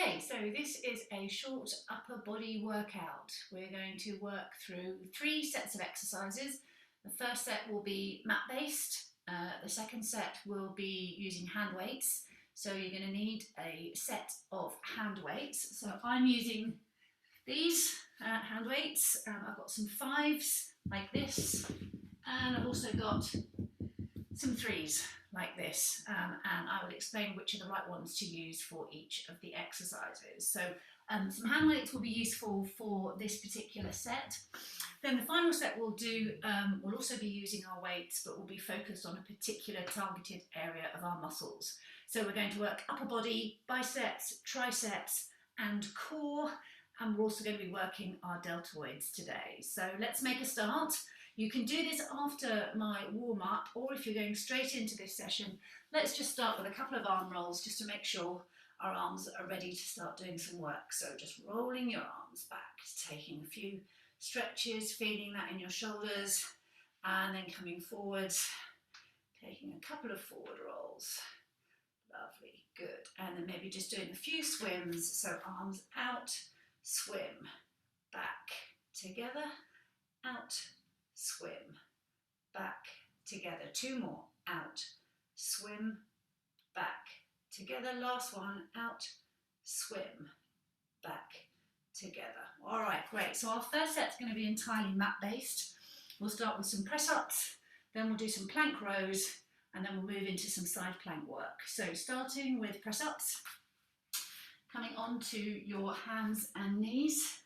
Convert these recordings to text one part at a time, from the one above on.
Okay, so this is a short upper body workout. We're going to work through 3 sets of exercises. The first set will be mat based. The second set will be using hand weights. So you're going to need a set of hand weights. So I'm using these hand weights. I've got some 5s like this, and I've also got some 3s like this, and I will explain which are the right ones to use for each of the exercises. So some hand weights will be useful for this particular set. Then the final set we'll do, we'll also be using our weights, but we'll be focused on a particular targeted area of our muscles. So we're going to work upper body, biceps, triceps, and core, and we're also going to be working our deltoids today. So let's make a start. You can do this after my warm-up, or if you're going straight into this session, let's just start with a couple of arm rolls just to make sure our arms are ready to start doing some work. So just rolling your arms back, taking a few stretches, feeling that in your shoulders, and then coming forwards, taking a couple of forward rolls. Lovely, good. And then maybe just doing a few swims, so arms out, swim, back, together, out, swim, back, together. 2 more, out, swim, back, together. Last one, out, swim, back, together. All right, great. So our first set's going to be entirely mat based. We'll start with some press ups, then we'll do some plank rows, and then we'll move into some side plank work. So starting with press ups, coming onto your hands and knees.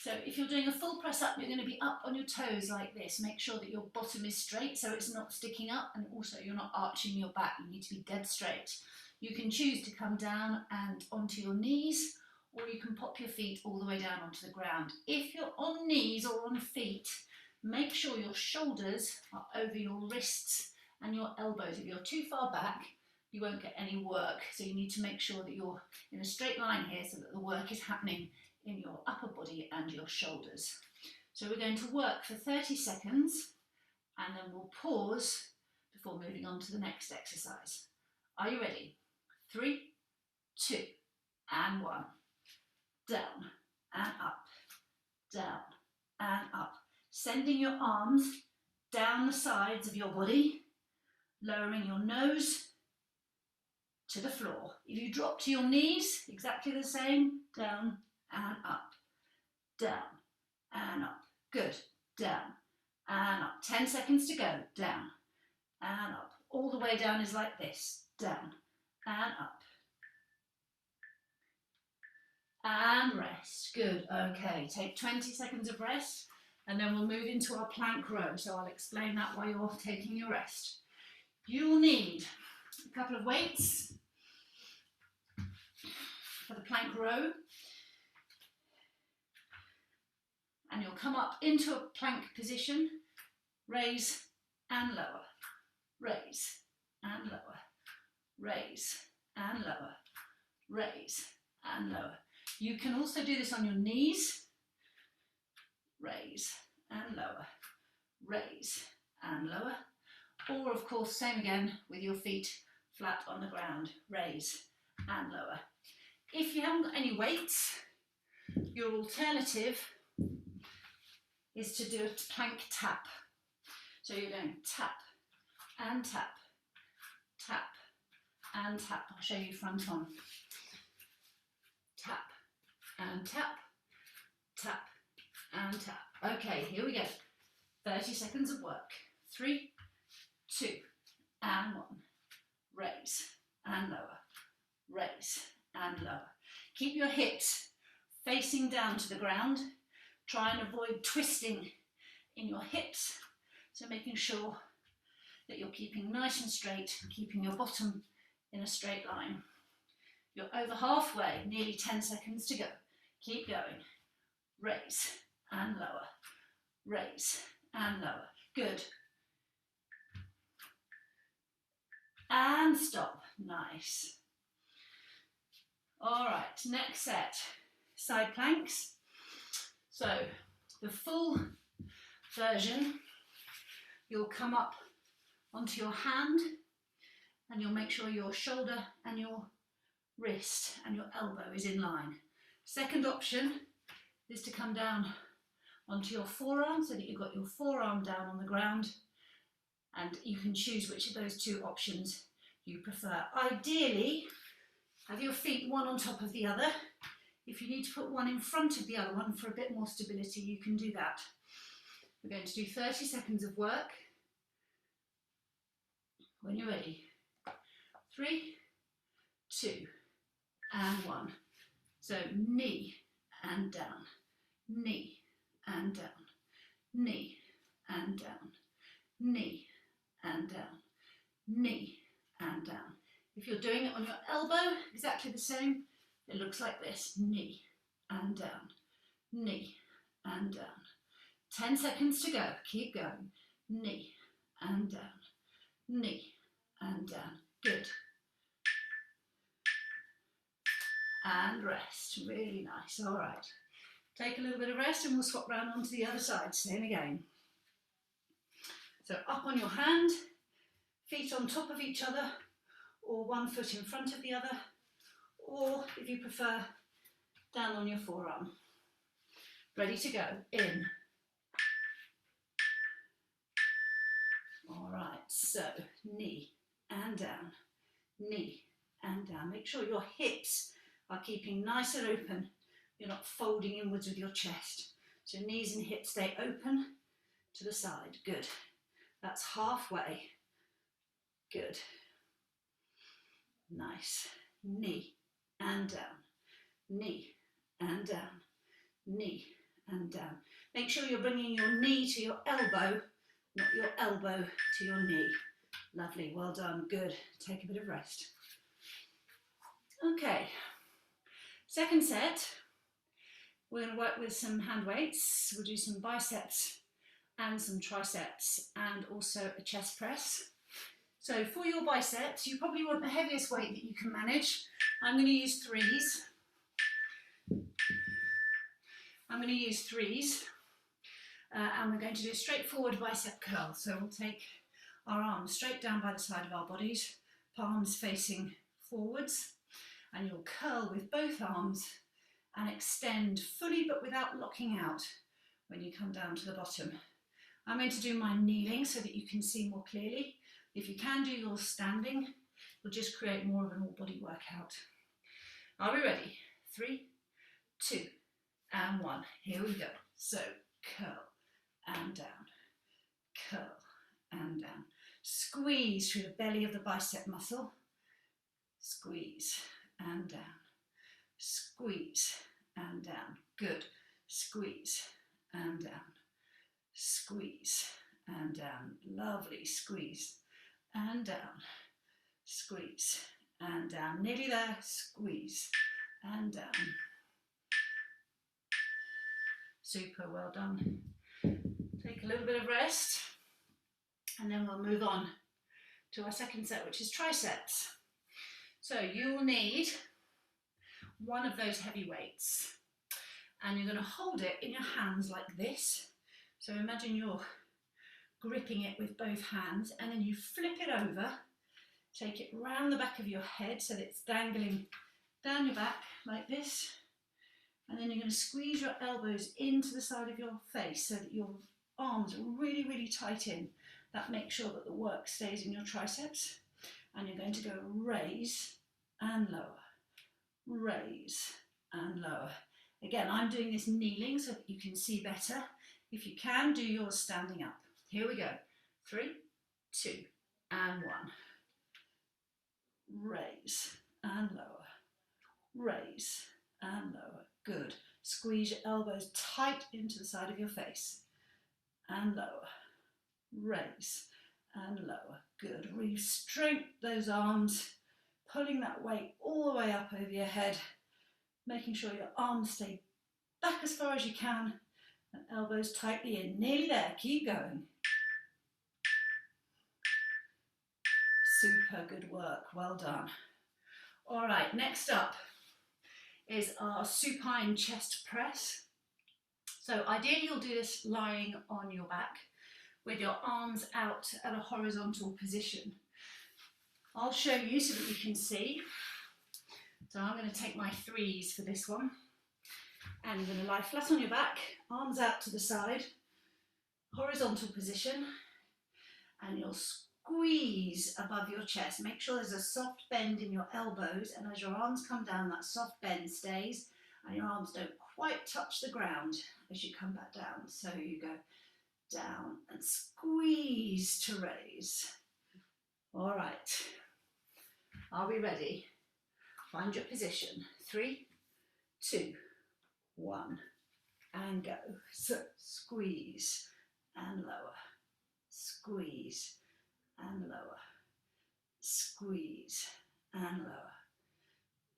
So if you're doing a full press up, you're going to be up on your toes like this. Make sure that your bottom is straight so it's not sticking up, and also you're not arching your back. You need to be dead straight. You can choose to come down and onto your knees, or you can pop your feet all the way down onto the ground. If you're on knees or on feet, make sure your shoulders are over your wrists and your elbows. If you're too far back, you won't get any work. So you need to make sure that you're in a straight line here so that the work is happening in your upper body and your shoulders. So we're going to work for 30 seconds and then we'll pause before moving on to the next exercise. Are you ready? 3, 2, and 1. Down and up, down and up. Sending your arms down the sides of your body, lowering your nose to the floor. If you drop to your knees, exactly the same, down and up, down and up. Good, down and up. 10 seconds to go, down and up. All the way down is like this, down and up. And rest, good, okay. Take 20 seconds of rest and then we'll move into our plank row. So I'll explain that while you're taking your rest. You'll need a couple of weights for the plank row. And you'll come up into a plank position, raise and lower, raise and lower, raise and lower, raise and lower. You can also do this on your knees, raise and lower, raise and lower, or of course same again with your feet flat on the ground, raise and lower. If you haven't got any weights, your alternative is to do a plank tap. So you're going tap and tap, tap and tap. I'll show you front on. Tap and tap, tap and tap. Okay, here we go. 30 seconds of work. 3, 2 and 1. Raise and lower, raise and lower. Keep your hips facing down to the ground. Try and avoid twisting in your hips, so making sure that you're keeping nice and straight, keeping your bottom in a straight line. You're over halfway, nearly 10 seconds to go. Keep going. Raise and lower, raise and lower. Good. And stop. Nice. All right, next set, side planks. So the full version, you'll come up onto your hand and you'll make sure your shoulder and your wrist and your elbow is in line. Second option is to come down onto your forearm so that you've got your forearm down on the ground, and you can choose which of those two options you prefer. Ideally, have your feet one on top of the other. If you need to put one in front of the other one for a bit more stability, you can do that. We're going to do 30 seconds of work. When you're ready. 3, 2, and 1. So knee and down, knee and down, knee and down, knee and down, knee and down. If you're doing it on your elbow, exactly the same. It looks like this, knee and down, knee and down. 10 seconds to go, keep going. Knee and down, knee and down. Good. And rest, really nice. All right, take a little bit of rest and we'll swap round onto the other side. Same again. So up on your hand, feet on top of each other, or one foot in front of the other, or if you prefer, down on your forearm. Ready to go, in. All right, so knee and down, knee and down. Make sure your hips are keeping nice and open. You're not folding inwards with your chest. So knees and hips stay open to the side. Good. That's halfway. Good. Nice. Knee and down, knee and down, knee and down. Make sure you're bringing your knee to your elbow, not your elbow to your knee. Lovely, well done, good. Take a bit of rest. Okay, second set, we're going to work with some hand weights. We'll do some biceps and some triceps and also a chest press. So for your biceps, you probably want the heaviest weight that you can manage. I'm going to use threes. And we're going to do a straightforward bicep curl. So we'll take our arms straight down by the side of our bodies, palms facing forwards, and you'll curl with both arms and extend fully but without locking out when you come down to the bottom. I'm going to do mine kneeling so that you can see more clearly. If you can do yours standing, you'll just create more of an all-body workout. Are we ready? 3, 2, and 1. Here we go. So curl and down, curl and down. Squeeze through the belly of the bicep muscle. Squeeze and down, squeeze and down. Good. Squeeze and down, squeeze and down. Lovely. Squeeze and down, squeeze and down. Nearly there. Squeeze and down. Super, well done. Take a little bit of rest and then we'll move on to our second set, which is triceps. So you will need one of those heavy weights and you're going to hold it in your hands like this. So imagine you're gripping it with both hands and then you flip it over, take it round the back of your head so that it's dangling down your back like this, and then you're going to squeeze your elbows into the side of your face so that your arms are really, really tight in. That makes sure that the work stays in your triceps, and you're going to go raise and lower, raise and lower. Again, I'm doing this kneeling so that you can see better. If you can, do yours standing up. Here we go. 3, 2, and 1. Raise and lower, raise and lower. Good. Squeeze your elbows tight into the side of your face and lower, raise and lower. Good. Really straighten those arms, pulling that weight all the way up over your head, making sure your arms stay back as far as you can and elbows tightly in. Nearly there. Keep going. Super good work. Well done. All right, next up is our supine chest press. So ideally you'll do this lying on your back with your arms out at a horizontal position. I'll show you so that you can see. So I'm going to take my 3s for this one. And you're going to lie flat on your back, arms out to the side, horizontal position, and you'll squeeze above your chest. Make sure there's a soft bend in your elbows, and as your arms come down, that soft bend stays, and your arms don't quite touch the ground as you come back down. So you go down and squeeze to raise. All right, are we ready? Find your position. 3, 2, 1, and go. So squeeze and lower, squeeze and lower, squeeze and lower,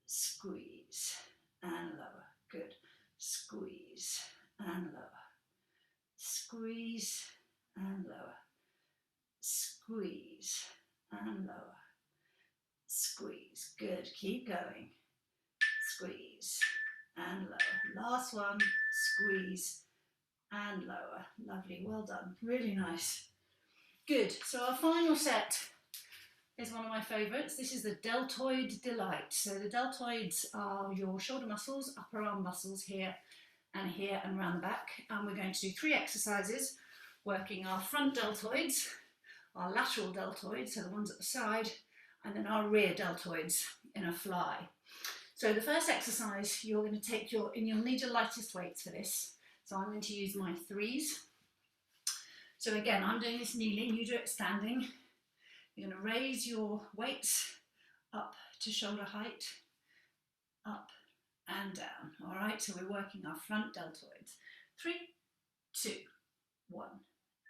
squeeze and lower. Good. Squeeze and lower, squeeze and lower, squeeze and lower, squeeze. Good. Keep going. Squeeze and lower. Last one. Squeeze and lower. Lovely. Well done. Really nice. Good. So our final set is one of my favourites. This is the deltoid delight. So the deltoids are your shoulder muscles, upper arm muscles here and around the back. And we're going to do 3 exercises, working our front deltoids, our lateral deltoids, so the ones at the side, and then our rear deltoids in a fly. So the first exercise, you're going to take and you'll need your lightest weights for this. So I'm going to use my 3s. So again, I'm doing this kneeling, you do it standing. You're going to raise your weights up to shoulder height, up and down. All right, so we're working our front deltoids. 3, 2, 1,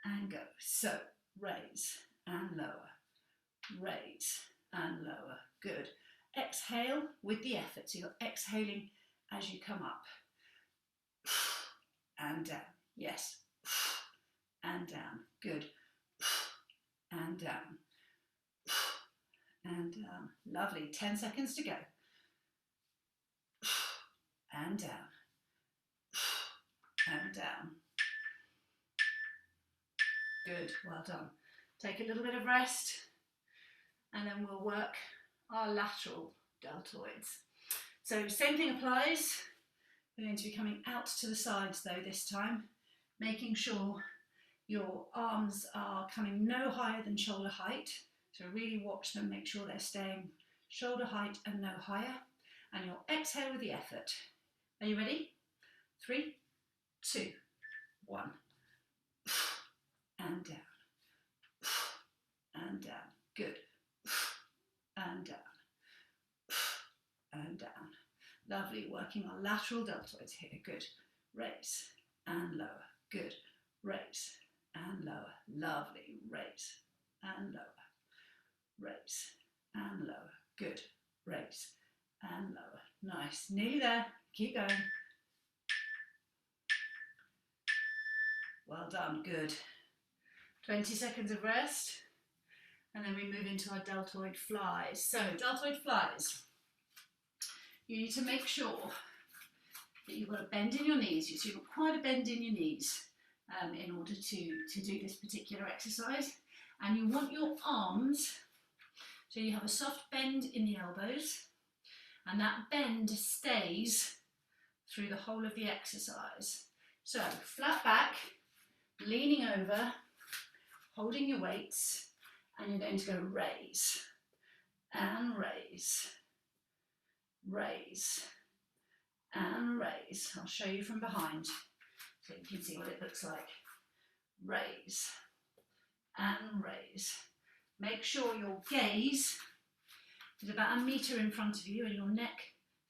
and go. So raise and lower, raise and lower. Good. Exhale with the effort. So you're exhaling as you come up. And down. Yes. And down. Good. And down. And down. Lovely. 10 seconds to go. And down. And down. Good. Well done. Take a little bit of rest, and then we'll work our lateral deltoids. So same thing applies. We're going to be coming out to the sides though this time, making sure your arms are coming no higher than shoulder height. So really watch them, make sure they're staying shoulder height and no higher. And you'll exhale with the effort. Are you ready? 3, 2, 1. And down. And down. Good. And down. And down. Lovely. Working our lateral deltoids here. Good. Raise and lower. Good. Raise and lower. Lovely. Raise and lower. Raise and lower. Good. Raise and lower. Nice. Nearly there. Keep going. Well done. Good. 20 seconds of rest. And then we move into our deltoid flies. So deltoid flies. You need to make sure that you've got a bend in your knees. So you've got quite a bend in your knees in order to do this particular exercise. And you want your arms, so you have a soft bend in the elbows, and that bend stays through the whole of the exercise. So flat back, leaning over, holding your weights, and you're going to go raise and raise, raise and raise. I'll show you from behind so you can see what it looks like. Raise and raise. Make sure your gaze is about 1 meter in front of you and your neck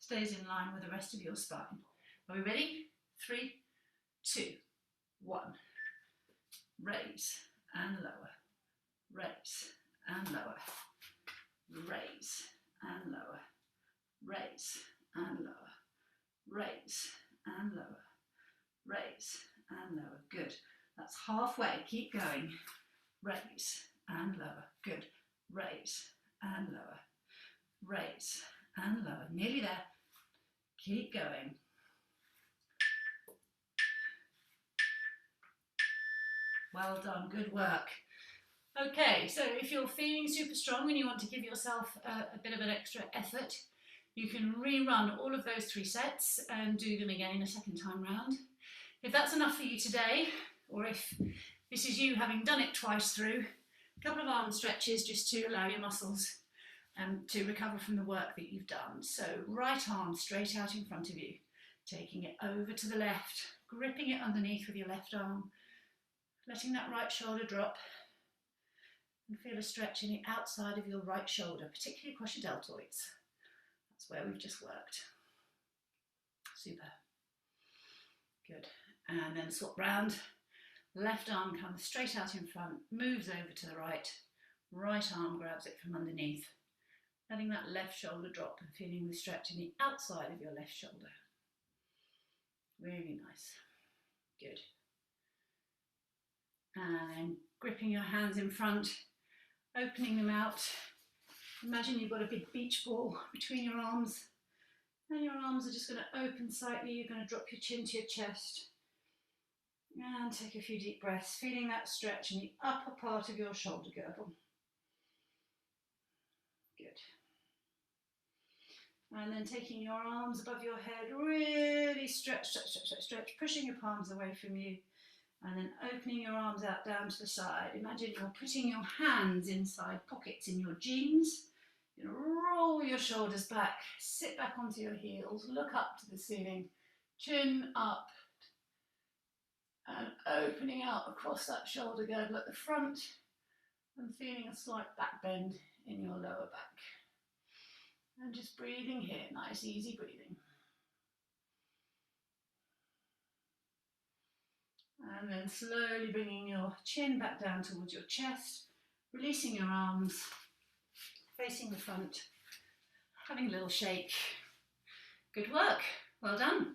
stays in line with the rest of your spine. Are we ready? 3, 2, 1. Raise and lower. Raise and lower. Raise and lower. Raise and lower. Raise and lower. Raise and lower. Good. That's halfway. Keep going. Raise and lower. Good. Raise and lower. Raise and lower. Nearly there. Keep going. Well done. Good work. Okay, so if you're feeling super strong and you want to give yourself a bit of an extra effort, You can rerun all of those 3 sets and do them again a second time round. If that's enough for you today, or if this is you having done it twice through, a couple of arm stretches just to allow your muscles to recover from the work that you've done. So right arm straight out in front of you, taking it over to the left, gripping it underneath with your left arm, letting that right shoulder drop, and feel a stretch in the outside of your right shoulder, particularly across your deltoids. That's where we've just worked. Super. Good. And then swap round. Left arm comes straight out in front, moves over to the right. Right arm grabs it from underneath, letting that left shoulder drop and feeling the stretch in the outside of your left shoulder. Really nice. Good. And gripping your hands in front, opening them out. Imagine you've got a big beach ball between your arms, and your arms are just going to open slightly. You're going to drop your chin to your chest and take a few deep breaths, feeling that stretch in the upper part of your shoulder girdle. Good. And then taking your arms above your head, really stretch, stretch, stretch, stretch, stretch, pushing your palms away from you. And then opening your arms out down to the side. Imagine you're putting your hands inside pockets in your jeans. You're going to roll your shoulders back, sit back onto your heels, look up to the ceiling, chin up, and opening out across that shoulder girdle at the front, and feeling a slight back bend in your lower back. And just breathing here, nice easy breathing. And then slowly bringing your chin back down towards your chest, releasing your arms, facing the front, having a little shake. Good work, well done.